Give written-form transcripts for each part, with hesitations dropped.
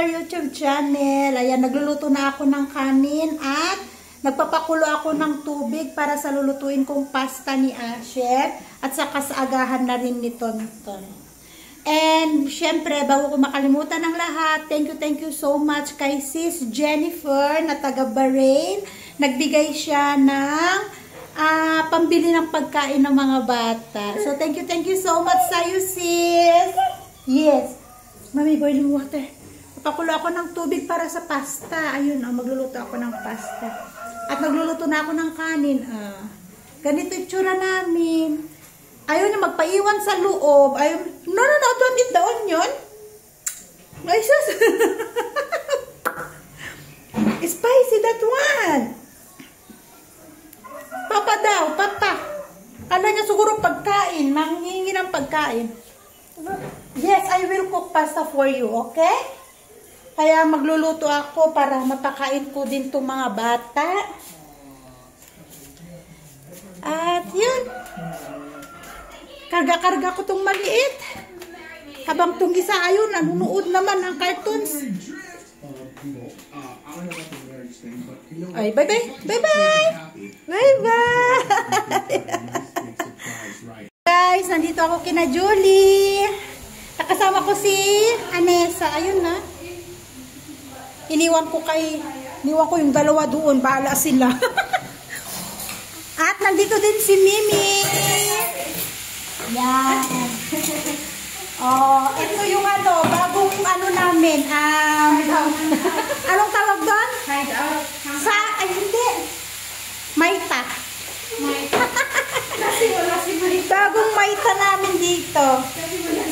our YouTube channel. Ayan, nagluluto na ako ng kanin at nagpapakulo ako ng tubig para sa lulutuin kong pasta ni Asher at saka sa agahan na rin ni Tonton. And syempre, bago ko makalimutan ng lahat, thank you so much kay Sis Jennifer na taga Bahrain. Nagbigay siya ng pambili ng pagkain ng mga bata. So thank you so much sa iyo, sis. Yes. Mami, boiling water. Papakulo ako ng tubig para sa pasta. Ayun, magluluto ako ng pasta. At nagluluto na ako ng kanin. Ganito itsura namin. Ayaw niya magpaiwan sa loob. Ayaw, no, don't eat the onion. Ay, sus. Spicy, that one. Papa daw, papa. Kala niya siguro pagkain. Manghingi ng pagkain. Yes, I will cook pasta for you, okay? Kaya magluluto ako para mapakain ko din itong mga bata. At yun. Karga-karga ko itong maliit. Habang itong isa ayun, nanunood naman ng cartoons. Ay, bye-bye. Bye-bye. Bye-bye. Guys, nandito ako kina Julie. Nakasama ko si Anessa. Ayun na. Iniwan ko yung dalawa doon. Bahala sila. At nandito din si Mimi. Yan. Oh, ito yung bagong namin. Anong tawag doon? Hindi. Maita. Bagong maita namin dito.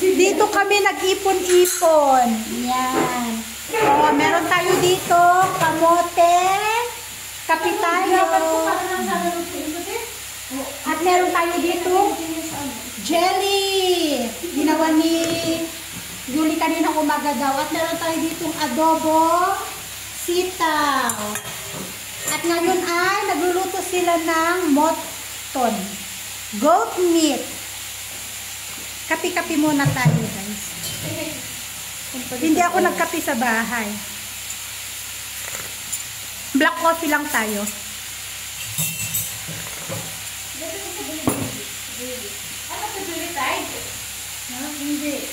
Dito kami nag-ipon-ipon. Yan. Oh, meron tayo dito kamote, kapitayo. At meron tayo dito jelly. Ginawa ni Julie kanina umaga daw. At meron tayo ditong adobo, sitaw. At ngayon ay nagluluto sila ng mutton, goat meat. Kapi-kapi muna tayo, guys. Hindi ako nagkapi sa bahay. Black coffee lang tayo. Ano sa Julie-tide? Hindi.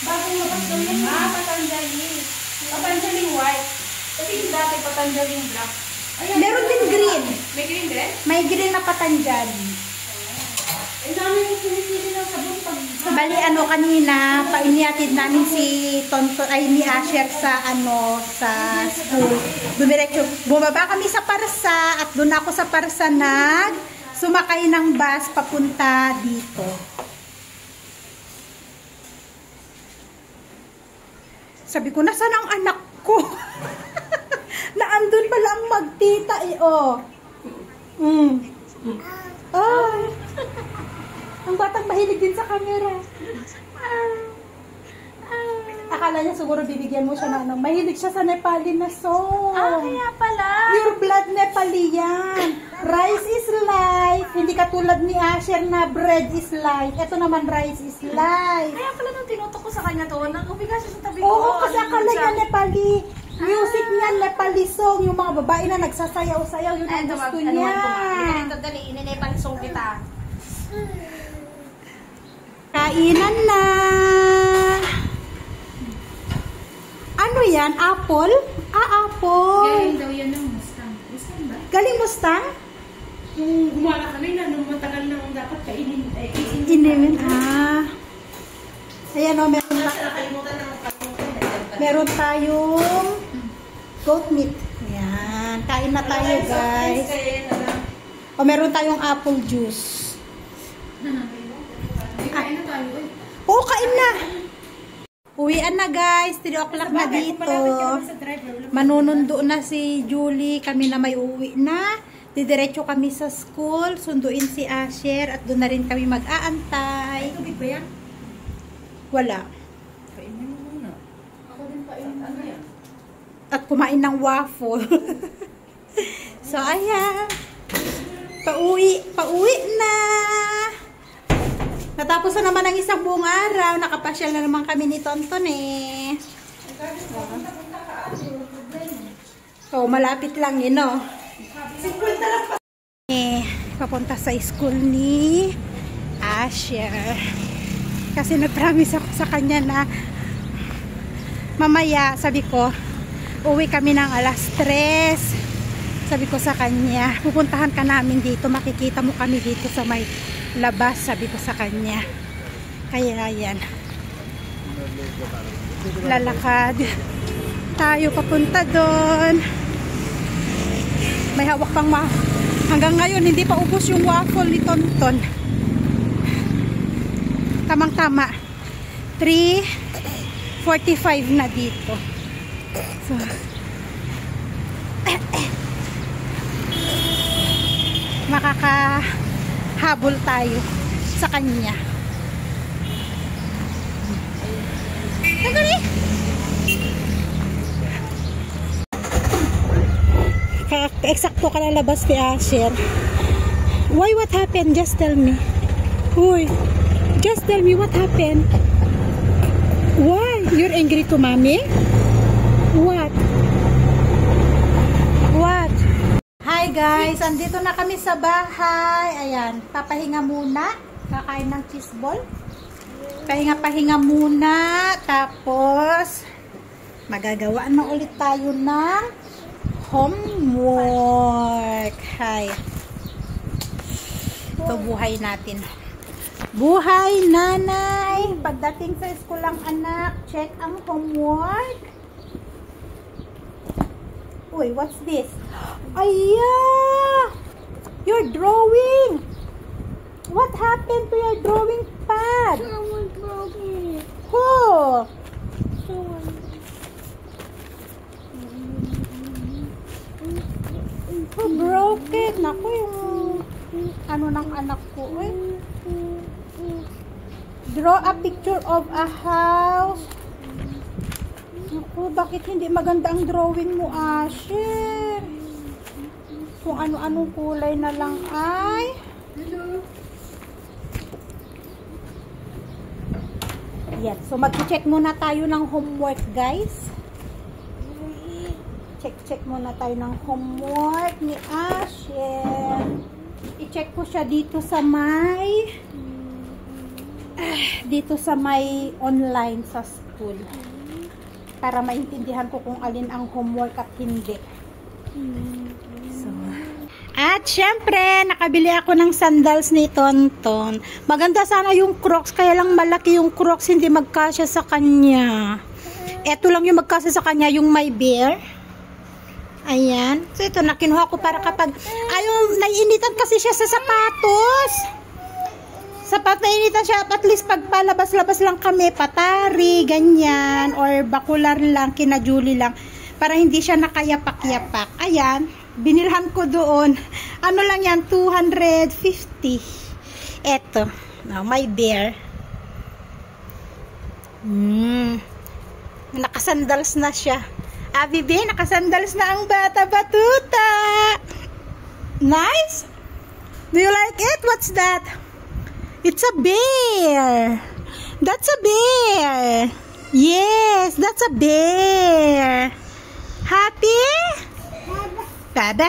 Bagong labas kami. Patanjali. Patanjali white. Kasi yung dati Patanjali black. Ayan, meron din green. May green din? May green na Patanjali. Ang dami yung sinisili ng sabon pag... Bali, kanina, painiatid namin si Tonton, ay ni Asher sa, sa school. Dumiretso, bumaba kami sa Parsa, at doon ako sa Parsa sumakay ng bus papunta dito. Sabi ko, nasaan ang anak ko? Naandun pala ang magtita, Oh. Ang batang mahilig din sa camera. Akala niya siguro bibigyan mo siya ng mahilig siya sa Nepali na song. Kaya pala. Pure blood Nepali yan. Rice is life. Hindi katulad ni Asher na bread is life. Ito naman rice is life. Kaya pala nung tinutok ko sa kanya to, nag-ubiga siya sa tabi ko. Oo, kasi akala niya Nepali. Music niya, Nepali song. Yung mga babae na nagsasayaw-sayaw, yun ang gusto niya. Dali, Nepali song kita. Kainan na. Ano yan? Apple? Apple. Galing daw yan ng Mustang. Mustang ba? Galing Mustang? Nung gumala kami na, nung matagal na dapat kainin. Inimin. Ayan o, meron tayong goat meat. Ayan. Kain na tayo, guys. O, meron tayong apple juice. Kain na tayo. Oo, kain na. Uwian na, guys. 3 o'clock na dito. Manunundo na si Julie. Kami na may uwi na. Didiretso kami sa school. Sunduin si Asher. At doon na rin kami mag-aantay. Tubig ba yan? Wala. Kainin mo muna. Ako din kainin. Ano yan? At kumain ng waffle. So, ayan. Pauwi na. Natapos na naman ang isang buong araw. Nakapasyal na naman kami ni Tonton eh. So, malapit lang yun, no? Papunta sa school ni Asher. Kasi nag-promise ako sa kanya na mamaya, sabi ko, uwi kami ng alas 3. Sabi ko sa kanya, pupuntahan ka namin dito, makikita mo kami dito sa may labas, sabi ko sa kanya. Kaya yan, lalakad tayo papunta doon. May hawak pang hanggang ngayon hindi pa ubos yung waffle ni Tonton. Tamang tama, 3:45 na dito. So makakahabol tayo sa kanya. Tagali! Eksakto ka lalabas ni Asher. Why? What happened? Just tell me. Uy, just tell me what happened. Why? You're angry to mommy? What? What? Hi guys, andito na kami sa bahay. Ayan, papahinga muna. Kakain ng cheese ball. Pahinga-pahinga muna. Tapos, magagawa na ulit tayo ng homework. Hi. Ito buhay natin. Buhay nanay. Pagdating sa school ang anak, check ang homework. Uy, what's this? Aya! You're drawing! What happened to your drawing pad? Someone broke it. Who? Someone. Who broke it? Naku, yung ano ng anak ko. Eh. Draw a picture of a house. Naku, bakit hindi maganda ang drawing mo, Asher? Kung ano-anong kulay na lang ay. Yan. So, mag-check muna tayo ng homework, guys. Check muna tayo ng homework ni Asher. I-check ko siya dito sa may online sa school. Para maintindihan ko kung alin ang homework at hindi. So, at syempre, nakabili ako ng sandals ni Tonton. Maganda sana yung Crocs, kaya lang malaki yung Crocs, hindi magkasya sa kanya. Ito lang yung magkasya sa kanya, yung my bear. Ayan. So, ito na kinuha ko para kapag naiinitan kasi siya sa sapatos. Naiinitan siya, at least pag palabas-labas lang kami, patari, ganyan, or bakular lang, kina Julie lang, para hindi siya nakayapak-yapak. Ayan. Binilhan ko doon. Ano lang yan? 250. Eto. My bear. Nakasandals na siya. Bibi, nakasandals na ang bata batuta. Nice? Do you like it? What's that? It's a bear. That's a bear. Yes, that's a bear. Happy? Baba.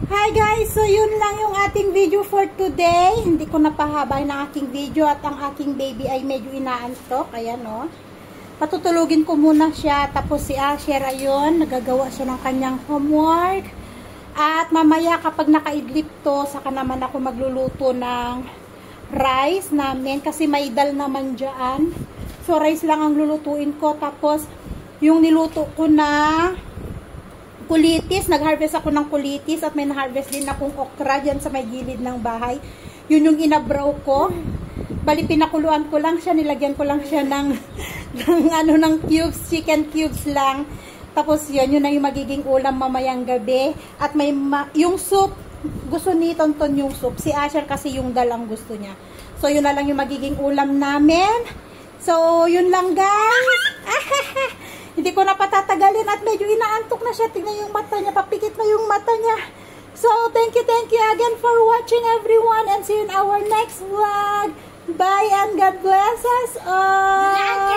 Hi guys, so yun lang yung ating video for today. Hindi ko napahabahin ang aking video at ang aking baby ay medyo inaantok. Ayan o. Patutulugin ko muna siya. Tapos si Asher ayun, nagagawa siya ng kanyang homework. At mamaya kapag nakaidlip to, saka naman ako magluluto ng rice namin. Kasi may dal naman dyan. So rice lang ang lulutuin ko. Tapos yung niluto ko na kulitis, nag-harvest ako ng kulitis at may na-harvest din akong okra dyan sa may gilid ng bahay. Yun yung inabraw ko. Bali, pinakuluan ko lang siya, nilagyan ko lang siya ng cubes, chicken cubes lang. Tapos yun na yung magiging ulam mamayang gabi. At may yung soup, gusto ni Tonton yung soup. Si Asher kasi yung dalang gusto niya. So yun na lang yung magiging ulam namin. So yun lang guys. Hindi ko na patatagalin at medyo inaantok na siya. Tingnan yung mata niya, papikit na yung mata niya. So, thank you again for watching, everyone, and see you in our next vlog. Bye and God bless us all.